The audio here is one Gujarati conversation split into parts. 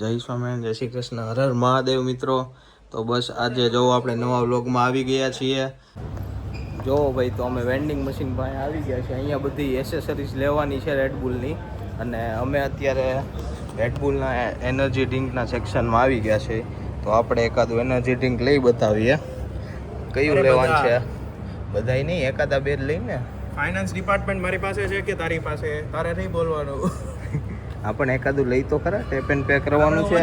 જય સ્વામિનારાયણ, જય શ્રી કૃષ્ણ, હર હર મહાદેવ મિત્રો. તો બસ આજે જો આપણે નવા વ્લોગમાં આવી ગયા છીએ. જો ભાઈ, તો અમે વેન્ડિંગ મશીન પાસે આવી ગયા છીએ. અહીંયા બધી એસેસરીઝ લેવાની છે રેડબુલની, અને અમે અત્યારે રેડબુલના એનર્જી ડ્રિંકના સેક્શનમાં આવી ગયા છે. તો આપણે એકાદું એનર્જી ડ્રિંક લઈ બતાવીએ. કયું લેવાનું છે? બધાય નહીં, એકાદા બે લઈને. ફાઇનાન્સ ડિપાર્ટમેન્ટ મારી પાસે છે કે તારી પાસે? તારે નહીં બોલવાનું. આપણે એકાદું લઈ તો ખરા. ટેપ એન્ડ પે કરવાનું છે.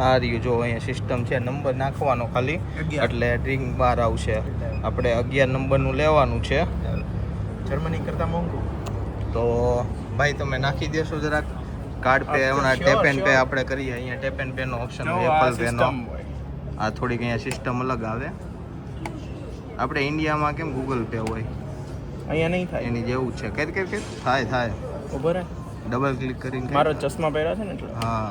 આ રહ્યું જો અહીંયા સિસ્ટમ છે, નંબર નાખવાનો ખાલી એટલે ડ્રિંક બહાર આવશે. આપણે 11 નંબરનું લેવાનું છે. જર્મની કરતા મોંઘું. તો ભાઈ તમે નાખી દેશો જરાક કાર્ડ પે? હમણાં ટેપ એન્ડ પે આપણે કરીએ. અહીંયા ટેપ એન્ડ પે નો ઓપ્શન હોય, એપલ પે નો. આ થોડીક અહીંયા સિસ્ટમ અલગ આવે. આપણે ઇન્ડિયામાં કેમ ગૂગલ પે હોય, અહીંયા નહીં થાય. એની જેવું છે. કે થાય ઉભો રહે, ડબલ ક્લિક કરીને. મારો ચશ્મા પહેર્યા છે ને એટલે. હા,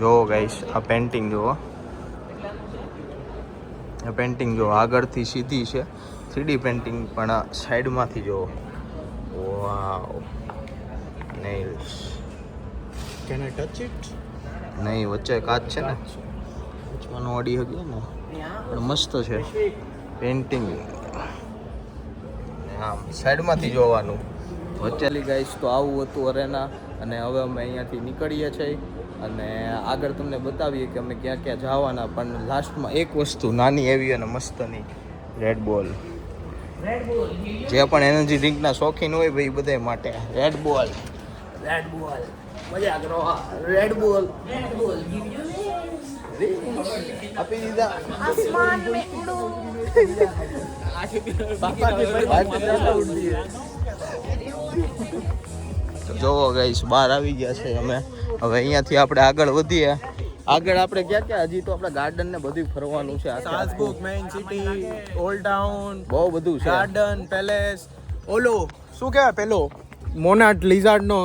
જો ગાઈસ આ પેન્ટિંગ જુઓ. આ પેન્ટિંગ જો આગળથી સીધી છે, 3D પેન્ટિંગ, પણ સાઈડમાંથી જુઓ. Wow, nails. Can I touch it? નહીં, વચ્ચે કાચ છે ને, વચવાનો અડી હગ્યો ને, પણ મસ્ત છે પેન્ટિંગ. આમ સાઈડમાંથી જોવાનું. વચ્ચેલી ગાઈસ તો આવું હતું અરેના. અને હવે અમે અહીંયાથી નીકળીએ છીએ અને આગળ તમને બતાવીએ કે અમે ક્યાં ક્યાં જવાના. પણ લાસ્ટમાં એક વસ્તુ નાની એવી અને મસ્તની, રેડબોલ. જે પણ એનર્જી ડ્રિંકના શોખીન હોય ભાઈ, બધા માટે રેડબોલ મજા કરો. રેડબોલ આપી દીધા. આસમાન મે ઉડો. જોવો ગાઈસ, બહાર આવી ગયા છે અમે. હવે અહીંયાથી આપણે આગળ વધીએ. આગળ આપણે ક્યાં ક્યાં, હજી તો આપણે ગાર્ડન ને બધું ફરવાનું છે. સાલ્ઝબુર્ગ, મેઇન સિટી, ઓલ્ડ ટાઉન, બહુ બધું છે. ગાર્ડન, પેલેસ, ઓલો શું કહેવાય પેલો મોનાર્ટ લિઝાર્ડ નો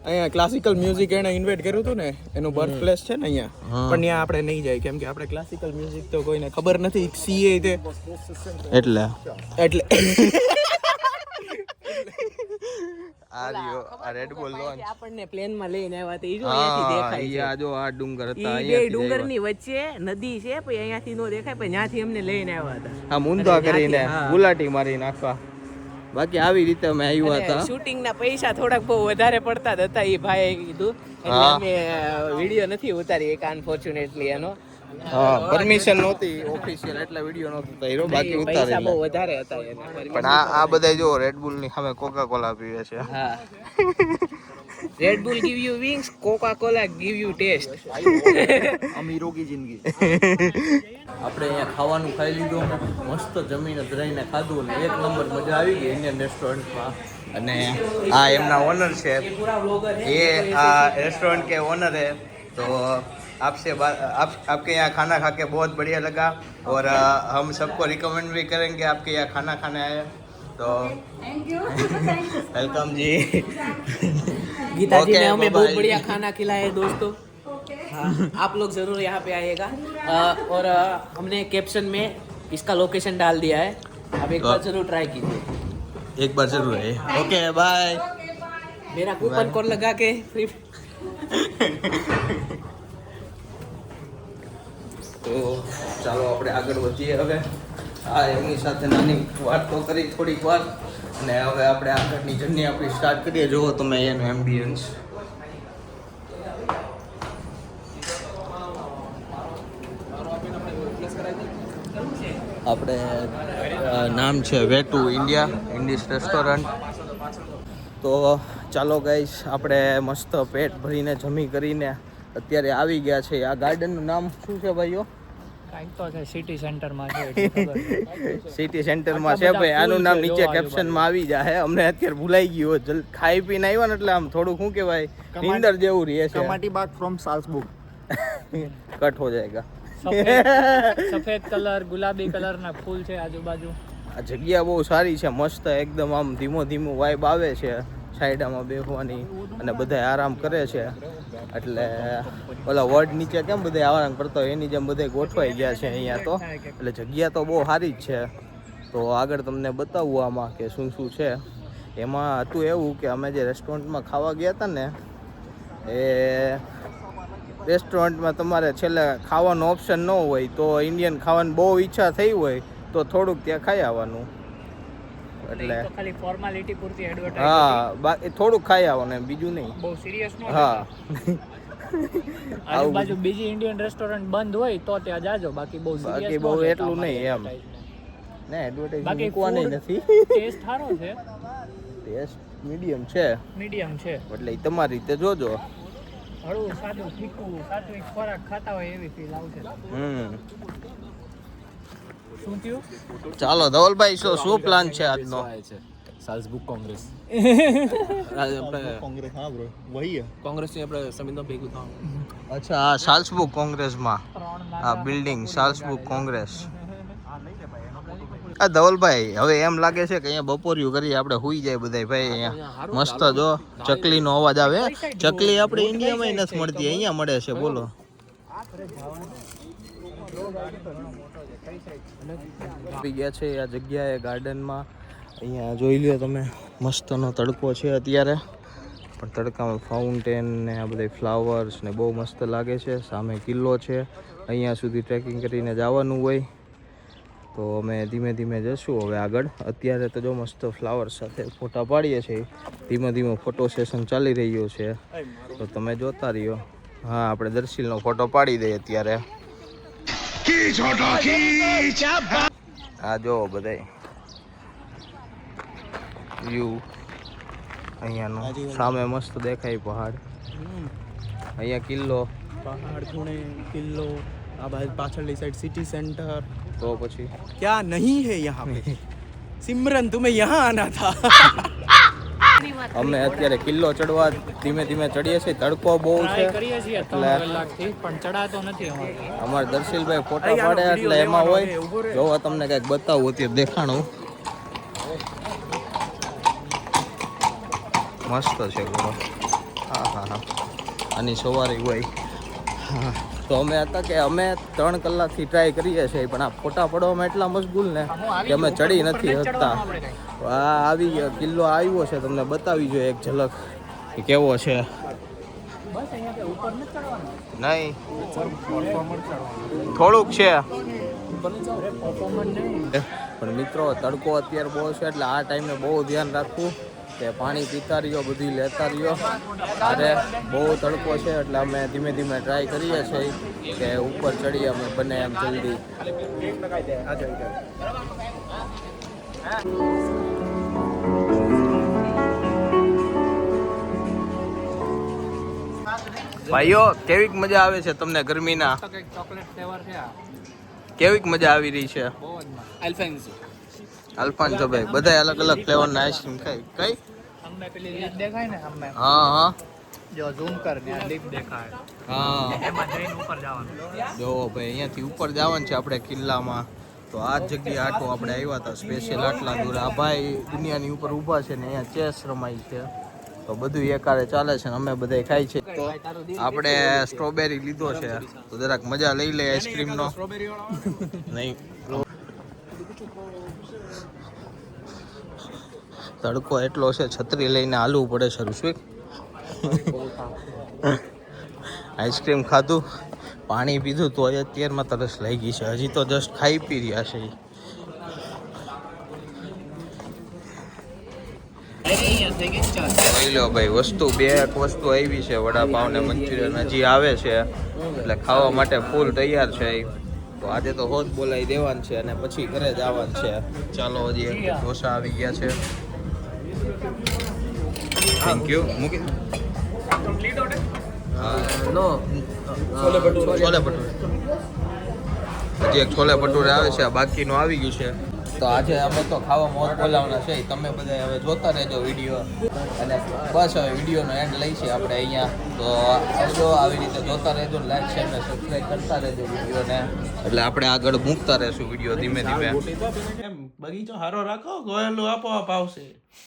અહીંયા ક્લાસિકલ મ્યુઝિક એને ઇન્વેટ કર્યું હતું ને, એનું બર્થ પ્લેસ છે ને અહીંયા. પણ ત્યાં આપણે નહીં જાય, કેમ કે આપણે ક્લાસિકલ મ્યુઝિક તો કોઈને ખબર નથી. સીએ તે એટલે આ રહ્યો આ રેડબોલ લોન્ચ. આપણને પ્લેન માં લઈને આવ્યા હતા. ઈ જો અહીંયાથી દેખાય છે. આ જો આ ડુંગર હતા. ઈ બે ડુંગર ની વચ્ચે નદી છે, પછી અહીંયાથી નો દેખાય, પછી ત્યાંથી અમને લઈને આવ્યા હતા. આ મુંદા કરીને ગુલાટી મારી નાખવા. બાકી આવી રીતે અમે આવ્યા હતા. શૂટિંગ ના પૈસા થોડાક બહુ વધારે પડતા જ હતા, એ ભાઈએ કીધું. એટલે અમે વિડીયો નથી ઉતારી એક, અનફોર્ચ્યુનેટલી એનો. હા, પરમિશન નહોતી ઓફિશિયલ, એટલે વિડિયો નહોતો ઉતાર્યો. બાકી પૈસા બહુ ઉતારેલા. વધારે હતા એના. પણ આ બધા જો રેડબુલ ની સામે કોકા કોલા પીવે છે. હા, Red Bull give you wings, Coca-Cola give you taste. અમીરોગી જિંદગી. આપણે અહીંયા ખાવાનું ખાઈ લીધું, મસ્ત જમીને ધરાઈને ખાધું અને 1 નંબર મજા આવી ગઈ ઇન્ડિયન રેસ્ટોરન્ટમાં. અને આ એમના ઓનર છે, એ આ रेस्टोरेंट के ओनर है. तो आपके यहाँ खाना खा के बहुत बढ़िया लगा और हम सबको रिकमेंड भी करेंगे आपके यहाँ खाना खाने आए तो थैंक यू. वेलकम जी. गीता जी ने हमें बहुत बढ़िया खाना खिलाया है दोस्तों. हाँ, आप लोग जरूर यहाँ पे आइएगा. और हमने कैप्शन में इसका लोकेशन डाल दिया है, आप एक बार जरूर ट्राई कीजिए. एक बार जरूर है. Okay bye. मेरा कूपन कोड लगा के फ्री. તો ચાલો આપણે આગળ વધીએ. હવે આ એમની સાથે નાની વાત તો કરી થોડીક વાર, અને હવે આપણે આગળની જર્ની આપણી સ્ટાર્ટ કરીએ. જુઓ તમે એનું એમ્બિયન્સ. આપણે નામ છે વેટુ ઇન્ડિશ રેસ્ટોરન્ટ. તો ચાલો ગાઈસ, આપણે મસ્ત પેટ ભરીને જમી કરીને અત્યારે આવી ગયા છે. આ ગાર્ડનનું નામ શું છે ભાઈઓ? કાંઈક તો છે, સિટી સેન્ટરમાં છે. સિટી સેન્ટરમાં છે ભાઈ. આનું નામ નીચે કેપ્શનમાં આવી જાય. અમને અત્યારે ભૂલાઈ ગયું. જલ્દી ખાઈ પીને આવ્યા ને એટલે આમ થોડું શું કહેવાય, નીંદર જેવું રહે છે. કમાટી બાગ ફ્રોમ સાલ્ઝબુર્ગ. કટ હો જાયગા. સફેદ કલર, ગુલાબી કલર ના ફૂલ છે આજુબાજુ. આ જગ્યા બહુ સારી છે, મસ્ત એકદમ. આમ ધીમો વાઇબ આવે છે સાઈડમાં બેસવાની, અને બધા આરામ કરે છે. એટલે ઓલા વડ નીચે કેમ બધા આરામ કરતા હોય એની જેમ બધા ગોઠવાઈ ગયા છે અહીંયા તો. એટલે જગ્યા તો બહુ સારી જ છે. તો આગળ તમને બતાવવું આમાં કે શું શું છે. એમાં હતું એવું કે અમે જે રેસ્ટોરન્ટમાં ખાવા ગયા હતા ને એ રેસ્ટોરન્ટમાં તમારે છેલ્લે ખાવાનો ઓપ્શન ન હોય તો ઇન્ડિયન ખાવાની બહુ ઈચ્છા થઈ હોય તો થોડુંક ત્યાં ખાઈ આવવાનું. એટલે તો ખાલી ફોર્માલિટી પૂરતી એડવર્ટાઇઝ હા બાકી થોડુંક ખાઈ આવવાનું એમ, બીજું નહીં. બહુ સિરિયસ નો હા આજુબાજુ બીજી ઇન્ડિયન રેસ્ટોરન્ટ બંધ હોય તો ત્યાં જાજો, બાકી બહુ સિરિયસ બાકી બહુ એટલું નહીં એમ. ને એડવર્ટાઇઝ બાકી મૂકવાની નથી. ટેસ્ટ સારો છે, ટેસ્ટ મીડિયમ છે મીડિયમ છે, એટલે ઈ તમારી રીતે જોજો. હળવું સાદું ફીકું સાત્વિક ખોરાક ખાતા હોય એવી ફીલ આવશે. શું થયું? ચાલો ધવલભાઈ શું પ્લાન છે આજનો? સાલ્ઝબુક કોંગ્રેસ કોંગ્રેસ હા બ્રો વહી હે કોંગ્રેસની આપણે સમિતિમાં ભેગું થવાનું. અચ્છા આ સાલ્સબુક કોંગ્રેસમાં આ બિલ્ડિંગ સાલ્સબુક કોંગ્રેસ. આ ધવલભાઈ હવે એમ લાગે છે કે અહીંયા બપોરિયું કરી આપણે હુઈ જાય બધાય ભાઈ. અહીંયા મસ્ત જો ચકલીનો અવાજ આવે. ચકલી આપણે ઇન્ડિયામાં નથી મળતી, અહીંયા મળે છે. બોલો આવી ગયા છે આ જગ્યાએ ગાર્ડનમાં. અહીંયા જોઈ લ્યો તમે મસ્તનો તડકો છે અત્યારે, પણ તડકામાં ફાઉન્ટેન ને આ બધા ફ્લાવર્સ ને બહુ મસ્ત લાગે છે. સામે કિલ્લો છે, અહીંયા સુધી ટ્રેકિંગ કરીને જવાનું હોય તો અમે ધીમે ધીમે જશું હવે આગળ. અત્યારે તો જો મસ્ત ફ્લાવર્સ સાથે ફોટા પાડીએ છીએ, ધીમે ધીમે ફોટો સેશન ચાલી રહ્યું છે તો તમે જોતા રહ્યો. હા આપણે દર્શિલનો ફોટો પાડી દઈએ અત્યારે. આ જો બધાય વ્યૂ અહીંયાનો સામે મસ્ત દેખાય પહાડ, અહીંયા કિલ્લો, પહાડ ખૂણે કિલ્લો, આ બાજુ પાછળની સાઈડ સિટી સેન્ટર. તો પછી क्या नहीं है यहाँ पे सिमरन तुम्हें यहाँ आना था. અમે અત્યારે કિલ્લો ચડવા ધીમે ધીમે ચડીએ છીએ. તડકો બહુ છે ટ્રાય કરીએ છીએ 3 કલાકથી પણ ચડાતો નથી અમારે. અમારા દર્શિલભાઈ ફોટા પાડે એટલે એમાં હોય. જોવા તમને કંઈક બતાવું અત્યારે દેખાણું મસ્ત છે. હા હા હા આની સવારી હોય. હા તો અમે હતા કે અમે 3 કલાકથી ટ્રાય કરીએ છીએ પણ આ ફોટા પડવામાં એટલા મશગુલ ને કે અમે ચડી નથી શકતા. આ આવી ગયો કિલ્લો આવ્યો છે, તમને બતાવી જોઈએ એક ઝલક કે કેવો છે. નહીં થોડુંક છે પણ મિત્રો તડકો અત્યારે બહુ છે એટલે આ ટાઈમે બહુ ધ્યાન રાખવું કે પાણી પીતા રહ્યો, બધું લેતા રહ્યો. અરે બહુ તડકો છે એટલે અમે ધીમે ધીમે ટ્રાય કરીએ છીએ કે ઉપર ચડીએ અમે બને એમ જલ્દી. ભાઈઓ કેવીક મજા આવે છે તમને ગરમીના? ચોકલેટ ફ્લેવર છે આ, કેવીક મજા આવી રહી છે? બહુ જ મસ્ત. અલ્ફાન્સો અલ્ફાન્સો ભાઈ બધા અલગ અલગ ફ્લેવરના આઈસ્ક્રીમ ખાઈ કઈ? અમને પેલી લીપ દેખાય ને અમને હા હા જો ઝૂમ કર ને લીપ દેખાય હા એમાં જઈને ઉપર જવાનું. જો ભાઈ અહીંયાથી ઉપર જવાનું છે આપણે કિલ્લામાં. તો આ જ જગ્યાએ આટો આપણે આવ્યા હતા સ્પેશિયલ આટલા દૂર. આ ભાઈ દુનિયાની ઉપર ઊભા છે ને અહીંયા ચેસ રમાય છે તો બધું એકારે ચાલે છે ને અમે બધા ખાઈ છે. તો આપણે સ્ટ્રોબેરી લીધો છે તો જરાક મજા લઈ લે આઈસ્ક્રીમનો. નહીં તડકો એટલો છે છત્રી લઈને હાલવું પડે છે. ઋષિક આઈસ્ક્રીમ ખાધું, પાણી પીધું તો અત્યારમાં તરસ લાગી છે. હજી તો જસ્ટ ખાઈ પી રહ્યા છે. જોઈ લો ભાઈ વસ્તુ એક વસ્તુ આવી છે વડાપાવ ને મંચુરિયન હજી આવે છે એટલે ખાવા માટે ફૂલ તૈયાર છે. તો આજે તો હોજ બોલાવી દેવાનું છે અને પછી ઘરે જ આવવાનું છે. ચાલો હજી એક ઢોસા આવી ગયા છે. Thank you. મૂકી નો છોલે ભટુરે હજી એક છોલે ભટુરે આવે છે, બાકીનું આવી ગયું છે. તો આજે અમે તો ખાવા મોજ બોલાવવાના છે. તમે બધા હવે જોતા રહેજો વિડીયો અને બસ હવે વિડીયોનો એન્ડ લઈ છે આપણે અહીંયા. તો આવજો આવી રીતે જોતા રહેજો, લાઈક શેર ને સબસ્ક્રાઈબ કરતા રહેજો વિડીયોને એટલે આપણે આગળ મૂકતા રહેશું વિડીયો ધીમે ધીમે. બગીચો હારો રાખો, ગોયેલું આપોઆપ આવશે.